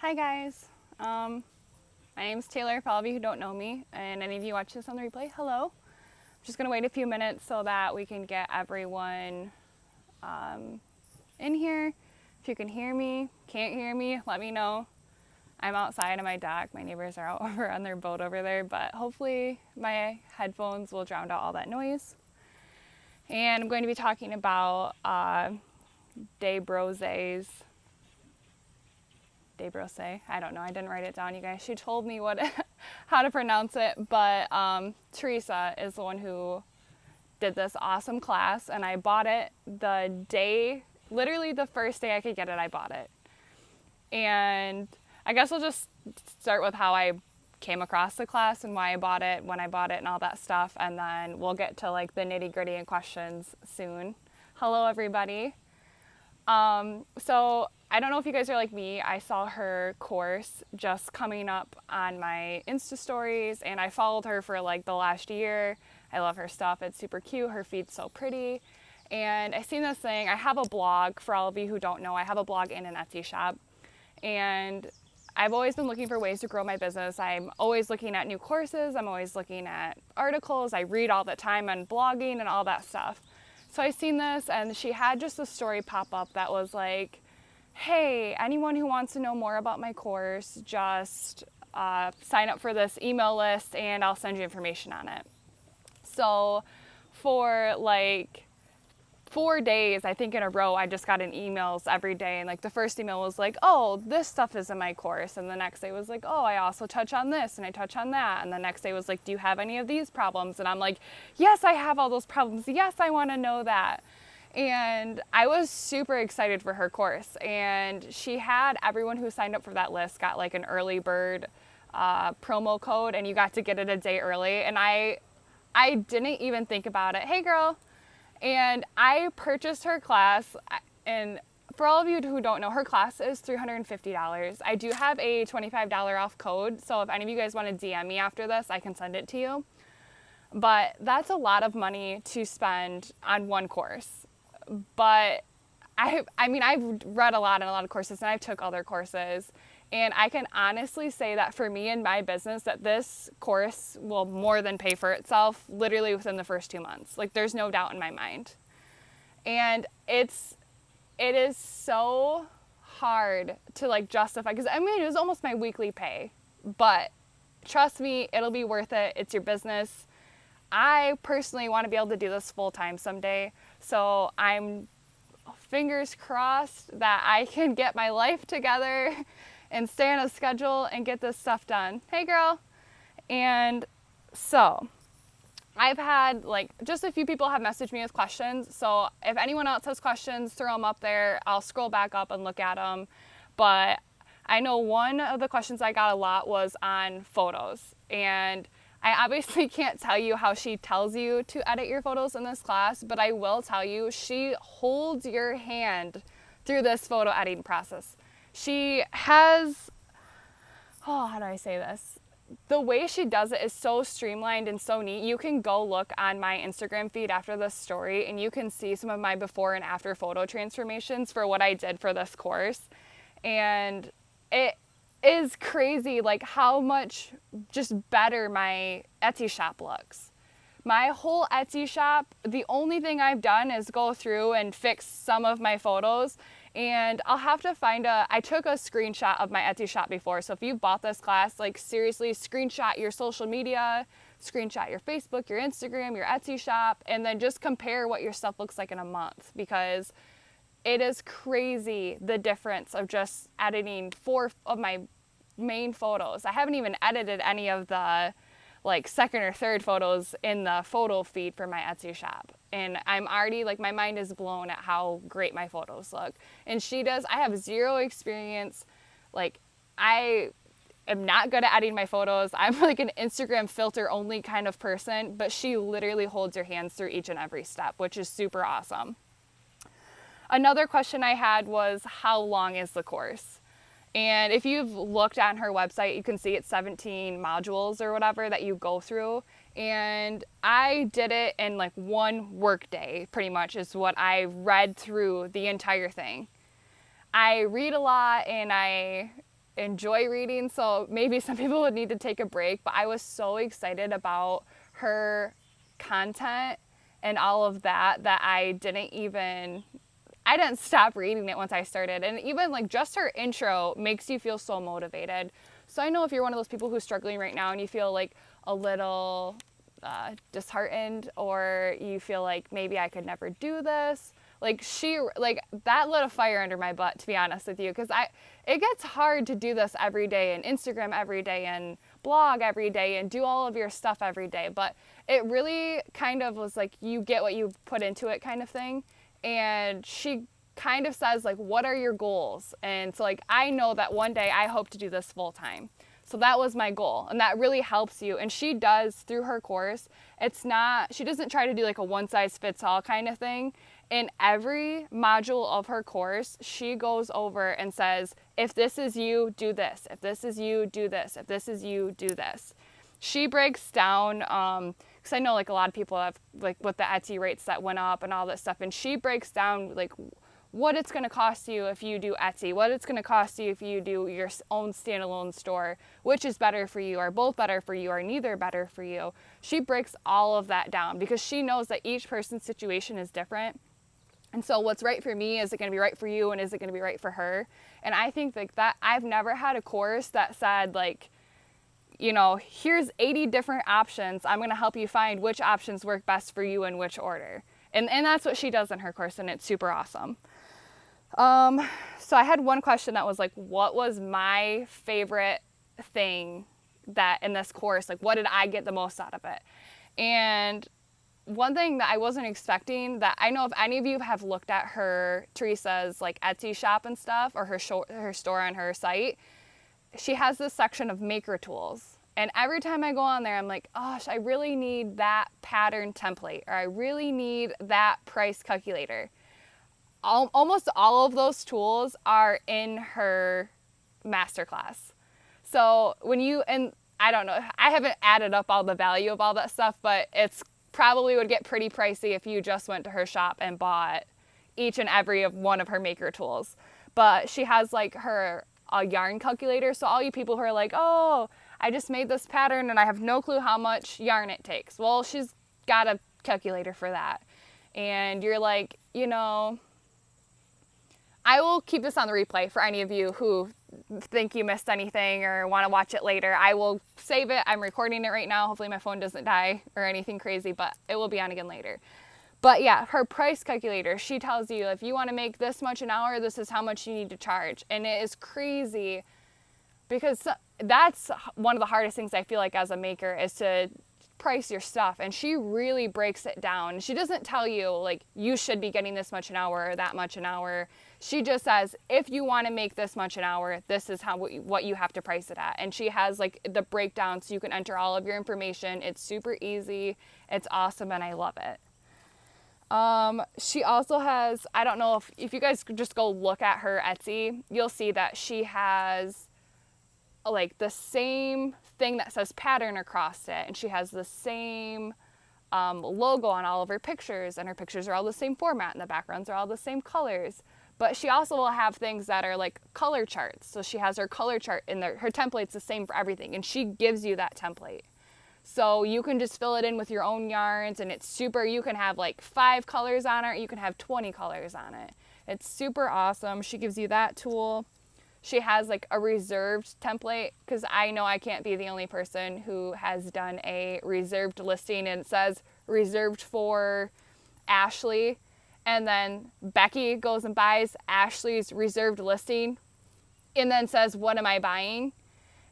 Hi guys, my name's Taylor, for all of you who don't know me, and any of you watch this on the replay, hello. I'm just gonna wait a few minutes so that we can get everyone in here. If you can hear me, can't hear me, let me know. I'm outside on my dock. My neighbors are out over on their boat over there, but hopefully my headphones will drown out all that noise. And I'm going to be talking about Debrosse's Debrosse. I don't know. I didn't write it down, you guys. She told me how to pronounce it, but Teresa is the one who did this awesome class, and I bought it literally the first day I could get it, I bought it. And I guess I'll just start with how I came across the class and why I bought it, when I bought it, and all that stuff, and then we'll get to like the nitty-gritty and questions soon. Hello, everybody. So I don't know if you guys are like me. I saw her course just coming up on my Insta stories, and I followed her for like the last year. I love her stuff. It's super cute. Her feet's so pretty. And I seen this thing. I have a blog, for all of you who don't know. I have a blog and an Etsy shop. And I've always been looking for ways to grow my business. I'm always looking at new courses. I'm always looking at articles. I read all the time on blogging and all that stuff. So I seen this, and she had just a story pop up that was like, hey, anyone who wants to know more about my course, just sign up for this email list and I'll send you information on it. So for like 4 days, I think in a row, I just got in emails every day. And like the first email was like, oh, this stuff is in my course. And the next day was like, oh, I also touch on this and I touch on that. And the next day was like, do you have any of these problems? And I'm like, yes, I have all those problems. Yes, I want to know that. And I was super excited for her course. And she had everyone who signed up for that list got like an early bird promo code, and you got to get it a day early. And I didn't even think about it. Hey, girl. And I purchased her class, and for all of you who don't know, her class is $350. I do have a $25 off code, so if any of you guys want to DM me after this, I can send it to you. But that's a lot of money to spend on one course. But I mean, I've read a lot of courses, and I've took other courses, and I can honestly say that for me and my business, that this course will more than pay for itself literally within the first 2 months. Like, there's no doubt in my mind. And it is so hard to like justify, because I mean, it was almost my weekly pay, but trust me, it'll be worth it. It's your business. I personally want to be able to do this full time someday. So I'm fingers crossed that I can get my life together and stay on a schedule and get this stuff done. Hey, girl. And so I've had like just a few people have messaged me with questions. So if anyone else has questions, throw them up there. I'll scroll back up and look at them. But I know one of the questions I got a lot was on photos. And I obviously can't tell you how she tells you to edit your photos in this class, but I will tell you, she holds your hand through this photo editing process. She has, how do I say this? The way she does it is so streamlined and so neat. You can go look on my Instagram feed after this story, and you can see some of my before and after photo transformations for what I did for this course. And it is crazy, like how much just better my Etsy shop looks. My whole Etsy shop, the only thing I've done is go through and fix some of my photos. And I'll have to I took a screenshot of my Etsy shop before. So if you bought this class, like seriously, screenshot your social media, screenshot your Facebook, your Instagram, your Etsy shop, and then just compare what your stuff looks like in a month, because it is crazy the difference of just editing 4 of my main photos. I haven't even edited any of the like second or third photos in the photo feed for my Etsy shop. And I'm already like, my mind is blown at how great my photos look. And I have zero experience. Like, I am not good at editing my photos. I'm like an Instagram filter only kind of person, but she literally holds your hands through each and every step, which is super awesome. Another question I had was, how long is the course? And if you've looked on her website, you can see it's 17 modules or whatever that you go through. And I did it in like one work day, pretty much, is what I read through the entire thing. I read a lot, and I enjoy reading. So maybe some people would need to take a break, but I was so excited about her content and all of that that I didn't stop reading it once I started. And even like just her intro makes you feel so motivated. So I know if you're one of those people who's struggling right now and you feel like a little disheartened, or you feel like maybe I could never do this, like that lit a fire under my butt, to be honest with you, because it gets hard to do this every day, and Instagram every day, and blog every day, and do all of your stuff every day. But it really kind of was like, you get what you put into it kind of thing. And she kind of says like, what are your goals? And so like, I know that one day I hope to do this full time. So that was my goal, and that really helps you. And she does, through her course, she doesn't try to do like a one size fits all kind of thing. In every module of her course, she goes over and says, if this is you, do this. If this is you, do this. If this is you, do this. She breaks down, because I know like a lot of people have like with the Etsy rates that went up and all that stuff, and she breaks down like what it's going to cost you if you do Etsy, what it's going to cost you if you do your own standalone store, which is better for you, or both better for you, or neither better for you. She breaks all of that down because she knows that each person's situation is different. And so what's right for me, is it going to be right for you, and is it going to be right for her? And I think like that, I've never had a course that said like, you know, here's 80 different options. I'm going to help you find which options work best for you in which order. And that's what she does in her course, and it's super awesome. So I had one question that was like, what was my favorite thing that in this course, like what did I get the most out of it? And one thing that I wasn't expecting, that I know if any of you have looked at Teresa's like Etsy shop and stuff, or her store on her site, she has this section of maker tools. And every time I go on there, I'm like, gosh, I really need that pattern template, or I really need that price calculator. Almost all of those tools are in her masterclass. So and I don't know, I haven't added up all the value of all that stuff, but it's probably would get pretty pricey if you just went to her shop and bought each and every one of her maker tools. But she has like a yarn calculator. So all you people who are like, oh, I just made this pattern and I have no clue how much yarn it takes. Well, she's got a calculator for that. And you're like, you know, I will keep this on the replay for any of you who think you missed anything or want to watch it later. I will save it. I'm recording it right now. Hopefully my phone doesn't die or anything crazy, but it will be on again later. But yeah, her price calculator, she tells you if you want to make this much an hour, this is how much you need to charge. And it is crazy, because that's one of the hardest things I feel like as a maker, is to price your stuff. And she really breaks it down. She doesn't tell you like you should be getting this much an hour or that much an hour. She just says, if you want to make this much an hour, this is what you have to price it at. And she has like the breakdown so you can enter all of your information. It's super easy. It's awesome, and I love it. She also has, I don't know if you guys could just go look at her Etsy, you'll see that she has like the same thing that says pattern across it, and she has the same logo on all of her pictures, and her pictures are all the same format, and the backgrounds are all the same colors. But she also will have things that are like color charts. So she has her color chart in there. Her template's the same for everything, and she gives you that template. So you can just fill it in with your own yarns, and it's super, you can have like 5 colors on it, you can have 20 colors on it. It's super awesome. She gives you that tool. She has like a reserved template, because I know I can't be the only person who has done a reserved listing, and it says reserved for Ashley. And then Becky goes and buys Ashley's reserved listing and then says, what am I buying?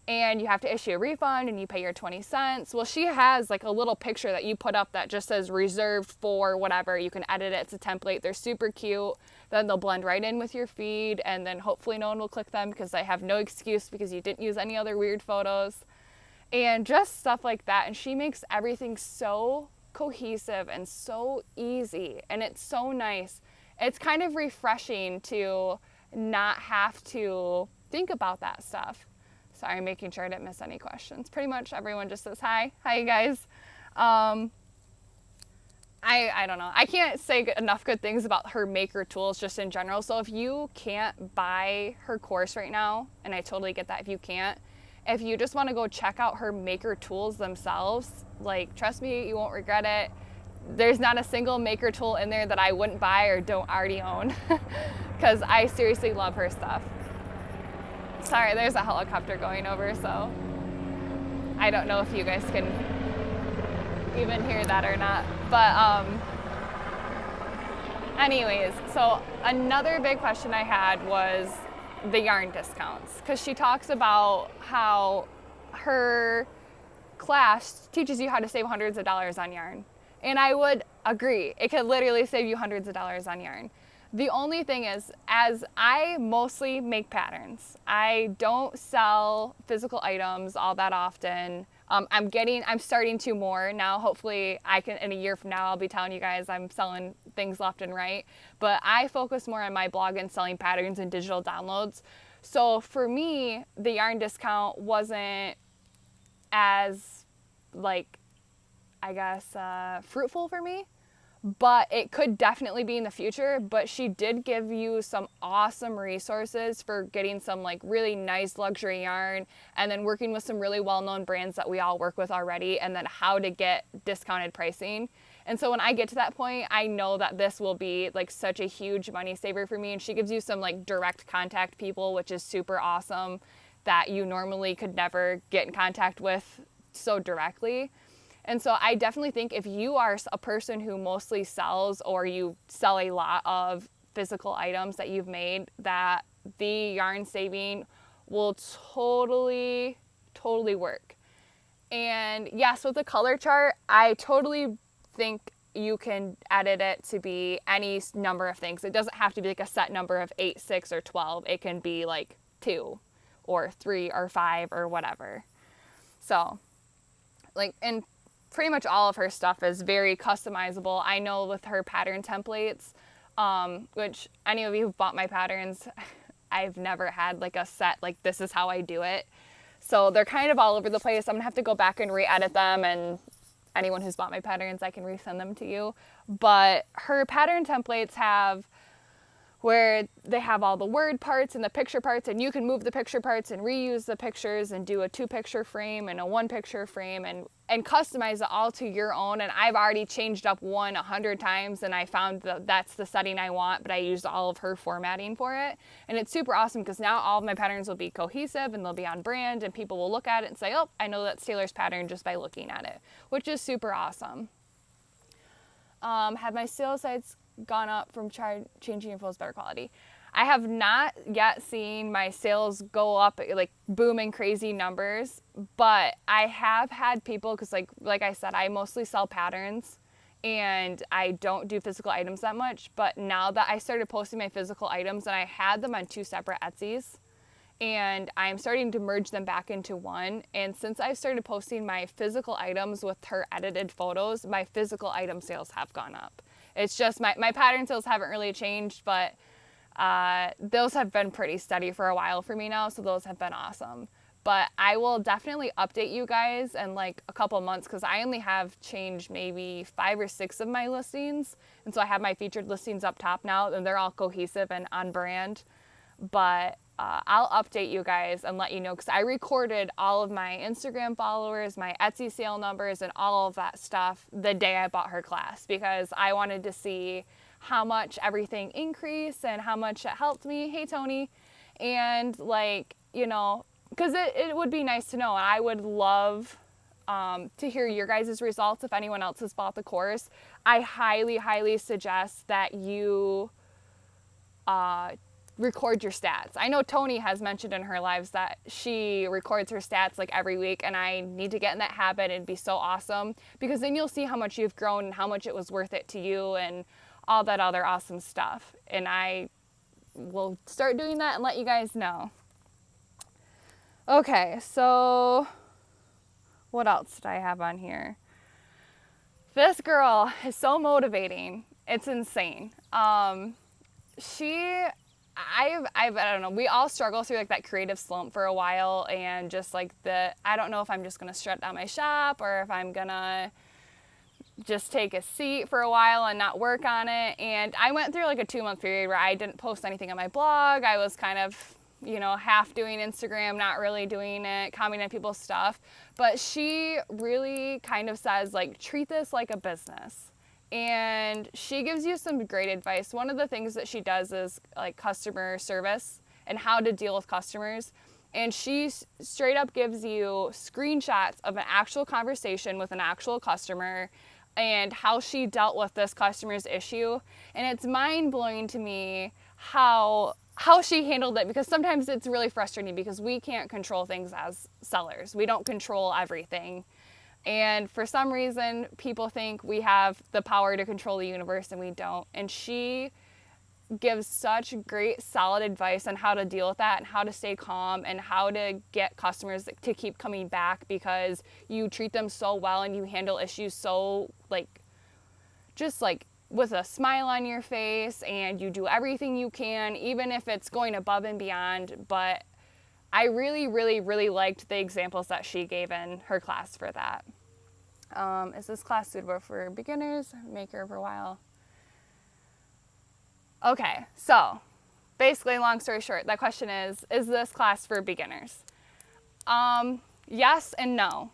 And you have to issue a refund, and you pay your 20 cents. Well, she has like a little picture that you put up that just says reserved for whatever. You can edit it. It's a template. They're super cute. Then they'll blend right in with your feed, and then hopefully no one will click them, because I have no excuse because you didn't use any other weird photos. And just stuff like that. And she makes everything so cohesive and so easy, and it's so nice. It's kind of refreshing to not have to think about that stuff. Sorry, making sure I didn't miss any questions. Pretty much everyone just says hi you guys. I don't know. I can't say enough good things about her maker tools just in general. So if you can't buy her course right now, and I totally get that if you can't, if you just want to go check out her maker tools themselves, like trust me, you won't regret it. There's not a single maker tool in there that I wouldn't buy or don't already own because I seriously love her stuff. Sorry, there's a helicopter going over, so I don't know if you guys can even hear that or not. But anyways, so another big question I had was the yarn discounts, because she talks about how her class teaches you how to save hundreds of dollars on yarn. And I would agree. It could literally save you hundreds of dollars on yarn. The only thing is, as I mostly make patterns, I don't sell physical items all that often. I'm starting to more now. Hopefully I can, in a year from now, I'll be telling you guys I'm selling things left and right. But I focus more on my blog and selling patterns and digital downloads. So for me, the yarn discount wasn't as, like, I guess, fruitful for me. But it could definitely be in the future. But she did give you some awesome resources for getting some like really nice luxury yarn, and then working with some really well-known brands that we all work with already, and then how to get discounted pricing. And so when I get to that point, I know that this will be like such a huge money saver for me. And she gives you some like direct contact people, which is super awesome, that you normally could never get in contact with so directly. And so I definitely think if you are a person who mostly sells, or you sell a lot of physical items that you've made, that the yarn saving will totally work. And yes, with the color chart, I totally think you can edit it to be any number of things. It doesn't have to be like a set number of 8, 6, or 12. It can be like 2 or 3 or 5 or whatever. So, like, and pretty much all of her stuff is very customizable. I know with her pattern templates, which any of you who've bought my patterns, I've never had like a set, like this is how I do it. So they're kind of all over the place. I'm gonna have to go back and re-edit them, and anyone who's bought my patterns, I can resend them to you. But her pattern templates have where they have all the word parts and the picture parts, and you can move the picture parts and reuse the pictures and do a 2-picture frame and a 1-picture frame and customize it all to your own. And I've already changed up one 100 times, and I found that that's the setting I want, but I used all of her formatting for it. And it's super awesome because now all of my patterns will be cohesive and they'll be on brand, and people will look at it and say, oh, I know that's Taylor's pattern just by looking at it, which is super awesome. Have my sales sites gone up from changing your flows better quality? I have not yet seen my sales go up like booming crazy numbers, but I have had people, because like I said, I mostly sell patterns and I don't do physical items that much. But now that I started posting my physical items, and I had them on 2 separate Etsy's, and I'm starting to merge them back into one. And since I started posting my physical items with her edited photos, my physical item sales have gone up. It's just my pattern sales haven't really changed, but those have been pretty steady for a while for me now, so those have been awesome. But I will definitely update you guys in like a couple months, because I only have changed maybe 5 or 6 of my listings. And so I have my featured listings up top now, and they're all cohesive and on brand. But I'll update you guys and let you know, because I recorded all of my Instagram followers, my Etsy sale numbers, and all of that stuff the day I bought her class, because I wanted to see how much everything increased and how much it helped me. Hey, Tony. And like, you know, because it would be nice to know, and I would love to hear your guys' results if anyone else has bought the course. I highly suggest that you record your stats. I know Tony has mentioned in her lives that she records her stats like every week, and I need to get in that habit. It'd be so awesome, because then you'll see how much you've grown and how much it was worth it to you and all that other awesome stuff. And I will start doing that and let you guys know. Okay, so what else did I have on here? This girl is so motivating. It's insane. I don't know, we all struggle through like that creative slump for a while, and just like I don't know if I'm just gonna shut down my shop or if I'm gonna just take a seat for a while and not work on it. And I went through like a 2-month period where I didn't post anything on my blog. I was kind of, half doing Instagram, not really doing it, commenting on people's stuff. But she really kind of says, like, treat this like a business. And she gives you some great advice. One of the things that she does is like customer service and how to deal with customers. And she straight up gives you screenshots of an actual conversation with an actual customer and how she dealt with this customer's issue. And it's mind-blowing to me how she handled it, because sometimes it's really frustrating because we can't control things as sellers. We don't control everything. And for some reason, people think we have the power to control the universe, and we don't. And she gives such great, solid advice on how to deal with that and how to stay calm and how to get customers to keep coming back because you treat them so well and you handle issues so, just with a smile on your face, and you do everything you can, even if it's going above and beyond. But I really, really, really liked the examples that she gave in her class for that. Is this class suitable for beginners? Maker for a while. Okay, so basically, long story short, that question is this class for beginners? Yes and no.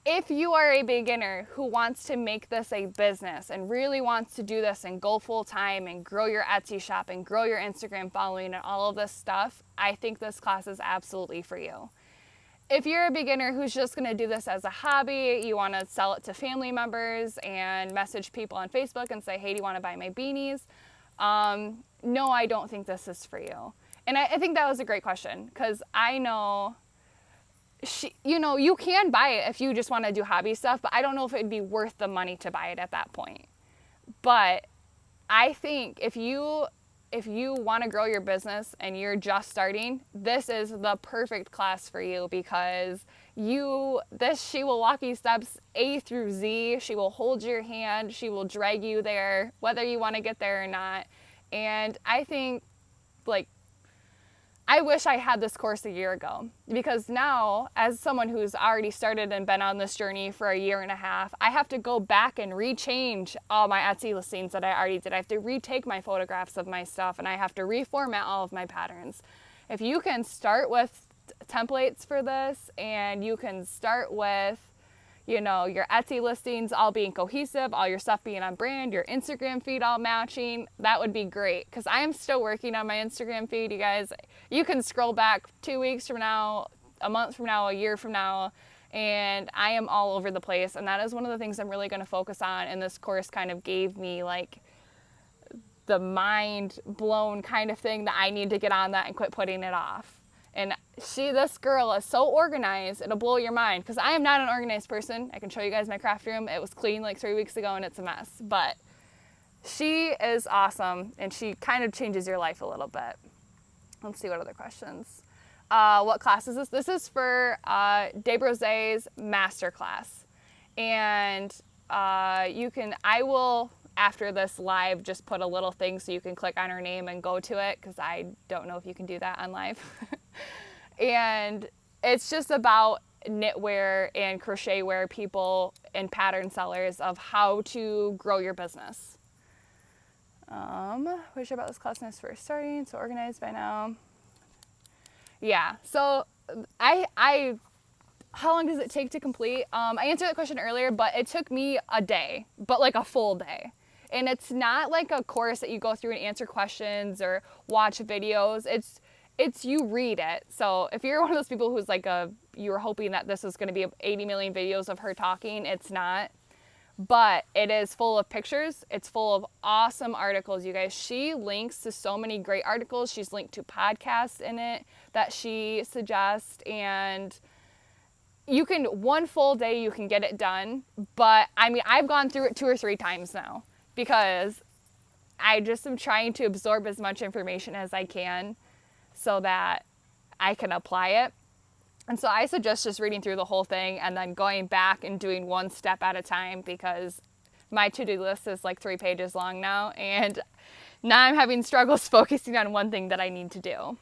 If you are a beginner who wants to make this a business and really wants to do this and go full time and grow your Etsy shop and grow your Instagram following and all of this stuff, I think this class is absolutely for you. If you're a beginner who's just going to do this as a hobby, you want to sell it to family members and message people on Facebook and say, hey, do you want to buy my beanies? No, I don't think this is for you. And I think that was a great question, because I know you can buy it if you just want to do hobby stuff, but I don't know if it'd be worth the money to buy it at that point. But I think if you want to grow your business and you're just starting, this is the perfect class for you, because she will walk you steps A through Z. She will hold your hand. She will drag you there, whether you want to get there or not. And I think, I wish I had this course a year ago, because now, as someone who's already started and been on this journey for a year and a half, I have to go back and rechange all my Etsy listings that I already did. I have to retake my photographs of my stuff, and I have to reformat all of my patterns. If you can start with templates for this, and you can start with your Etsy listings all being cohesive, all your stuff being on brand, your Instagram feed all matching, that would be great. Because I am still working on my Instagram feed, you guys. You can scroll back 2 weeks from now, a month from now, a year from now, and I am all over the place. And that is one of the things I'm really going to focus on. And this course kind of gave me the mind blown kind of thing that I need to get on that and quit putting it off. And this girl is so organized, it'll blow your mind, because I am not an organized person. I can show you guys my craft room. It was clean 3 weeks ago and it's a mess. But she is awesome, and she kind of changes your life a little bit. Let's see what other questions. What class is this? This is for Debrosse's Masterclass. And I will, after this live, just put a little thing so you can click on her name and go to it, because I don't know if you can do that on live. And it's just about knitwear and crochet wear people and pattern sellers of how to grow your business. What is about this class when it's first starting? So organized by now. Yeah. So how long does it take to complete? I answered that question earlier, but it took me a day, but a full day. And it's not like a course that you go through and answer questions or watch videos. It's you read it. So if you're one of those people who's you were hoping that this was going to be 80 million videos of her talking, it's not. But it is full of pictures. It's full of awesome articles, you guys. She links to so many great articles. She's linked to podcasts in it that she suggests. And one full day you can get it done. But I've gone through it 2 or 3 times now, because I just am trying to absorb as much information as I can so that I can apply it. And so I suggest just reading through the whole thing and then going back and doing one step at a time, because my to-do list is 3 pages long now, and now I'm having struggles focusing on one thing that I need to do.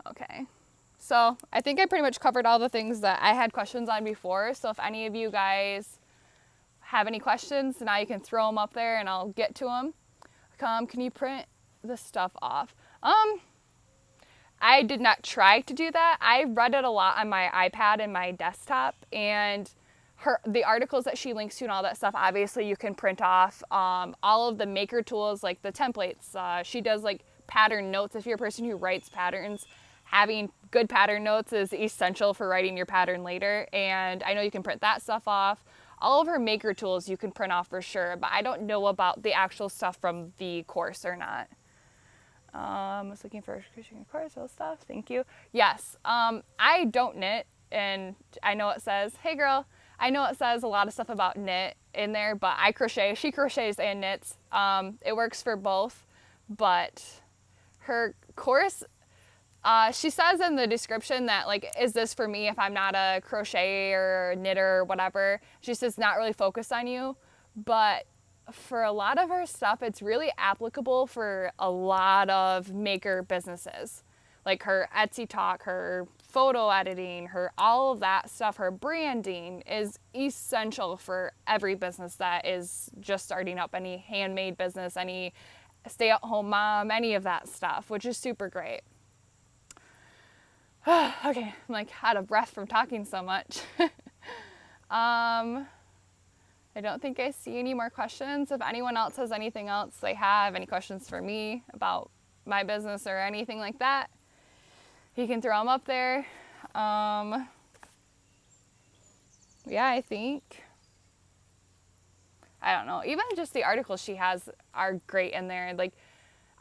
Okay. So I think I pretty much covered all the things that I had questions on before. So if any of you guys have any questions, now you can throw them up there and I'll get to them. Can you print this stuff off? I did not try to do that. I read it a lot on my iPad and my desktop, and the articles that she links to and all that stuff, obviously you can print off. All of the maker tools, like the templates. She does like pattern notes. If you're a person who writes patterns, having good pattern notes is essential for writing your pattern later. And I know you can print that stuff off. All of her maker tools you can print off for sure, but I don't know about the actual stuff from the course or not. I was looking for a course, all stuff. Thank you. Yes. I don't knit, and I know it says, hey girl, I know it says a lot of stuff about knit in there, but I crochet. She crochets and knits. It works for both, but her course, she says in the description that, like, is this for me if I'm not a crocheter or knitter or whatever? She says not really focused on you, but for a lot of her stuff, it's really applicable for a lot of maker businesses. Like her Etsy talk, her photo editing, her all of that stuff, her branding is essential for every business that is just starting up, any handmade business, any stay-at-home mom, any of that stuff, which is super great. Okay, I'm like out of breath from talking so much. I don't think I see any more questions. If anyone else has anything else they have, any questions for me about my business or anything like that, you can throw them up there. Yeah, I think, I don't know, even just the articles she has are great in there. Like,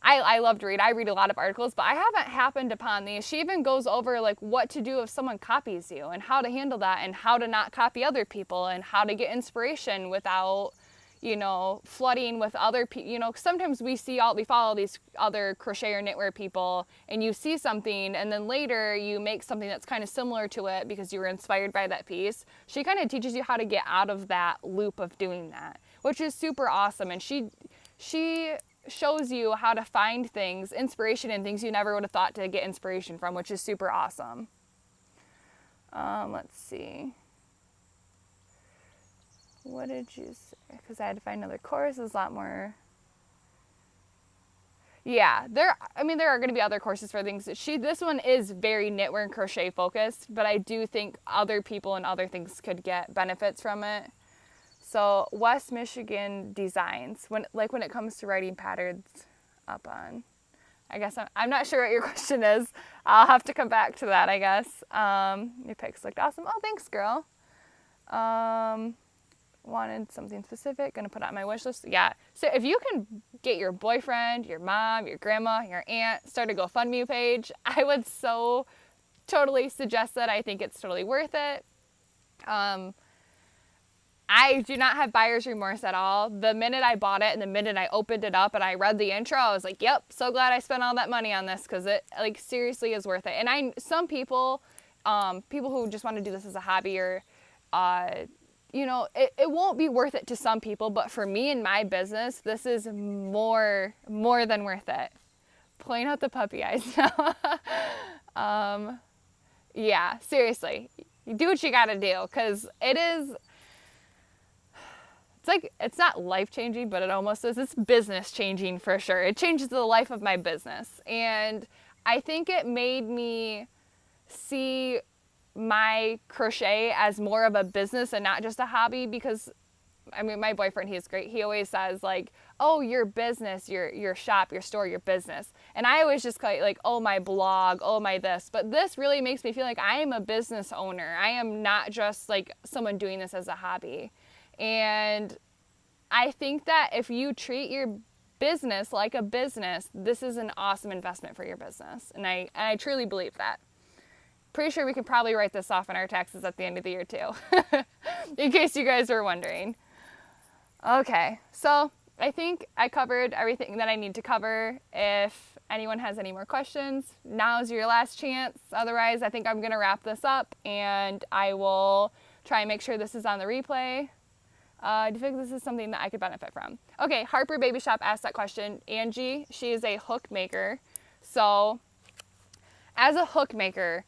I love to read. I read a lot of articles, but I haven't happened upon these. She even goes over like what to do if someone copies you and how to handle that and how to not copy other people and how to get inspiration without, you know, flooding with other people. You know, sometimes we follow these other crochet or knitwear people, and you see something and then later you make something that's kind of similar to it because you were inspired by that piece. She kind of teaches you how to get out of that loop of doing that, which is super awesome. And she shows you how to find things, inspiration in things you never would have thought to get inspiration from, which is super awesome. Let's see. What did you say? Because I had to find another course. There's a lot more. Yeah, there are going to be other courses for things. This one is very knitwear and crochet focused, but I do think other people and other things could get benefits from it. So West Michigan Designs, when it comes to writing patterns up on, I guess I'm not sure what your question is. I'll have to come back to that, I guess. Your pics looked awesome. Oh, thanks, girl. Wanted something specific, gonna put it on my wish list. Yeah, so if you can get your boyfriend, your mom, your grandma, your aunt, start a GoFundMe page, I would so totally suggest that. I think it's totally worth it. I do not have buyer's remorse at all. The minute I bought it and the minute I opened it up and I read the intro, I was like, yep, so glad I spent all that money on this, because it, like, seriously is worth it. And some people who just want to do this as a hobby or, you know, it won't be worth it to some people, but for me and my business, this is more than worth it. Pulling out the puppy eyes now. Yeah, seriously, you do what you gotta do, because it's not life-changing, but it almost is. It's business-changing for sure. It changes the life of my business. And I think it made me see my crochet as more of a business and not just a hobby, because, I mean, my boyfriend, he's great. He always says, like, oh, your business, your shop, your store, your business. And I always just call it, like, oh, my blog, oh, my this. But this really makes me feel like I am a business owner. I am not just, like, someone doing this as a hobby. And I think that if you treat your business like a business, this is an awesome investment for your business. And I truly believe that. Pretty sure we could probably write this off in our taxes at the end of the year too, in case you guys were wondering. Okay, so I think I covered everything that I need to cover. If anyone has any more questions, now's your last chance. Otherwise, I think I'm going to wrap this up, and I will try and make sure this is on the replay. Do you think this is something that I could benefit from? Okay, Harper Baby Shop asked that question. Angie, she is a hook maker. So as a hook maker,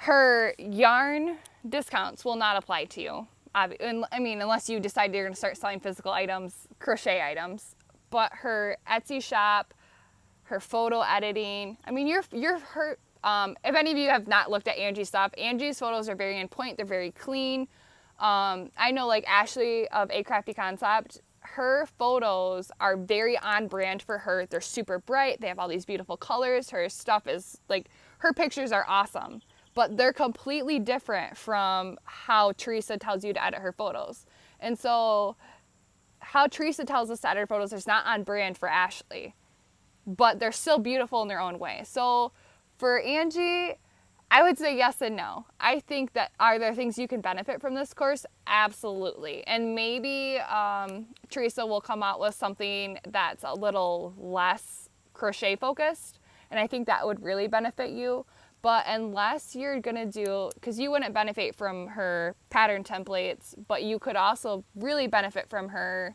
her yarn discounts will not apply to you. I mean, unless you decide you're going to start selling physical items, crochet items. But her Etsy shop, her photo editing. I mean, her. If any of you have not looked at Angie's stuff, Angie's photos are very on point. They're very clean. I know like Ashley of A Crafty Concept, her photos are very on brand for her. They're super bright. They have all these beautiful colors. Her stuff is like, her pictures are awesome, but they're completely different from how Teresa tells you to edit her photos. And so how Teresa tells us to edit her photos is not on brand for Ashley, but they're still beautiful in their own way. So for Angie, I would say yes and no. I think that, are there things you can benefit from this course? Absolutely. And maybe Teresa will come out with something that's a little less crochet focused. And I think that would really benefit you. But unless you're going to do, because you wouldn't benefit from her pattern templates, but you could also really benefit from her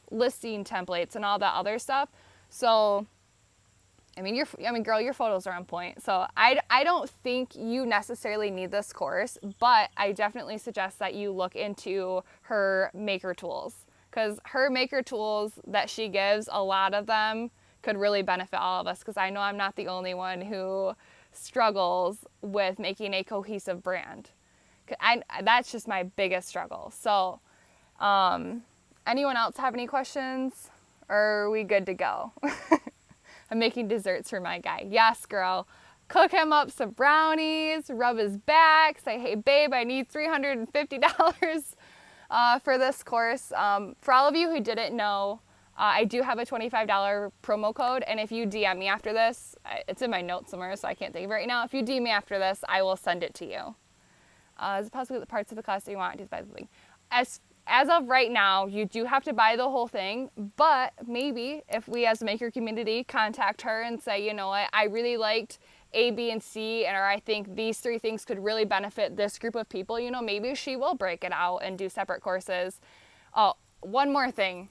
listing templates and all that other stuff. So, I mean, girl, your photos are on point. So I don't think you necessarily need this course, but I definitely suggest that you look into her maker tools, because her maker tools that she gives, a lot of them could really benefit all of us, because I know I'm not the only one who struggles with making a cohesive brand. That's just my biggest struggle. So anyone else have any questions, or are we good to go? I'm making desserts for my guy. Yes, girl. Cook him up some brownies, rub his back, say, hey, babe, I need $350 for this course. For all of you who didn't know, I do have a $25 promo code, and if you DM me after this, it's in my notes somewhere, so I can't think of it right now. If you DM me after this, I will send it to you. Is it possible the parts of the class that you want to buy the thing? As of right now, you do have to buy the whole thing, but maybe if we as a maker community contact her and say, you know what, I really liked A, B, and C, or I think these 3 things could really benefit this group of people, you know, maybe she will break it out and do separate courses. Oh, one more thing.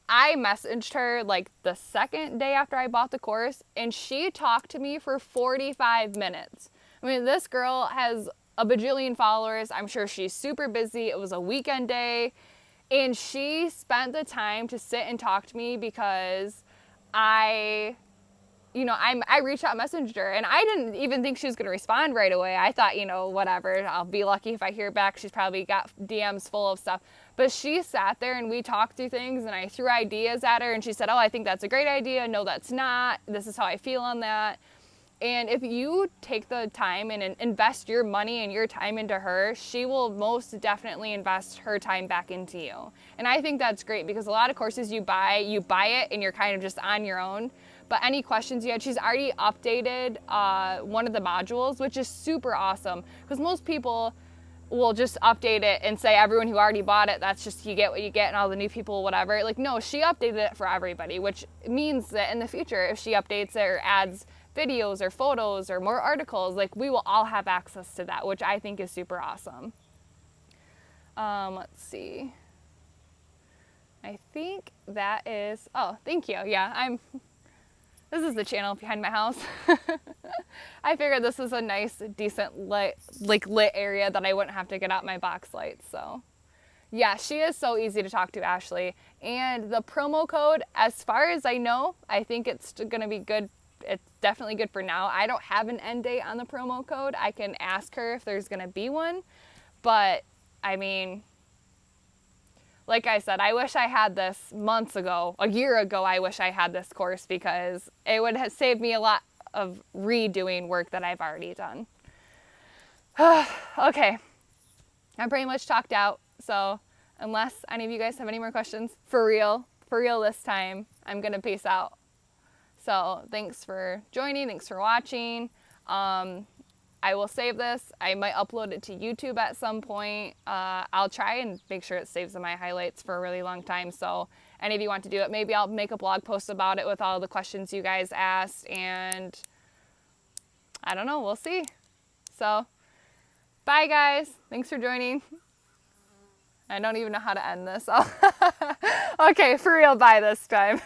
I messaged her like the second day after I bought the course, and she talked to me for 45 minutes. I mean, this girl has a bajillion followers. I'm sure she's super busy. It was a weekend day, and she spent the time to sit and talk to me because I reached out, messaged her, and I didn't even think she was going to respond right away. I thought, whatever, I'll be lucky if I hear back. She's probably got DMs full of stuff. But she sat there and we talked through things, and I threw ideas at her, and she said, oh, I think that's a great idea. No, that's not. This is how I feel on that. And if you take the time and invest your money and your time into her, she will most definitely invest her time back into you. And I think that's great, because a lot of courses you buy it and you're kind of just on your own. But any questions you had, she's already updated one of the modules, which is super awesome, because most people will just update it and say everyone who already bought it, that's just, you get what you get, and all the new people, whatever. Like, no, she updated it for everybody, which means that in the future, if she updates it or adds videos or photos or more articles, like, we will all have access to that, which I think is super awesome. Let's see. I think that is, oh, thank you. Yeah, this is the channel behind my house. I figured this was a nice, decent lit area that I wouldn't have to get out my box lights. So yeah, she is so easy to talk to, Ashley. And the promo code, as far as I know, I think it's going to be good. It's definitely good for now. I don't have an end date on the promo code. I can ask her if there's going to be one. But I mean, like I said, I wish I had this months ago. A year ago, I wish I had this course, because it would have saved me a lot of redoing work that I've already done. Okay. I'm pretty much talked out. So unless any of you guys have any more questions, for real this time, I'm going to peace out. So thanks for joining. Thanks for watching. I will save this. I might upload it to YouTube at some point. I'll try and make sure it saves in my highlights for a really long time. So any of you want to do it, maybe I'll make a blog post about it with all the questions you guys asked. And I don't know. We'll see. So bye, guys. Thanks for joining. I don't even know how to end this. Okay, for real, bye this time.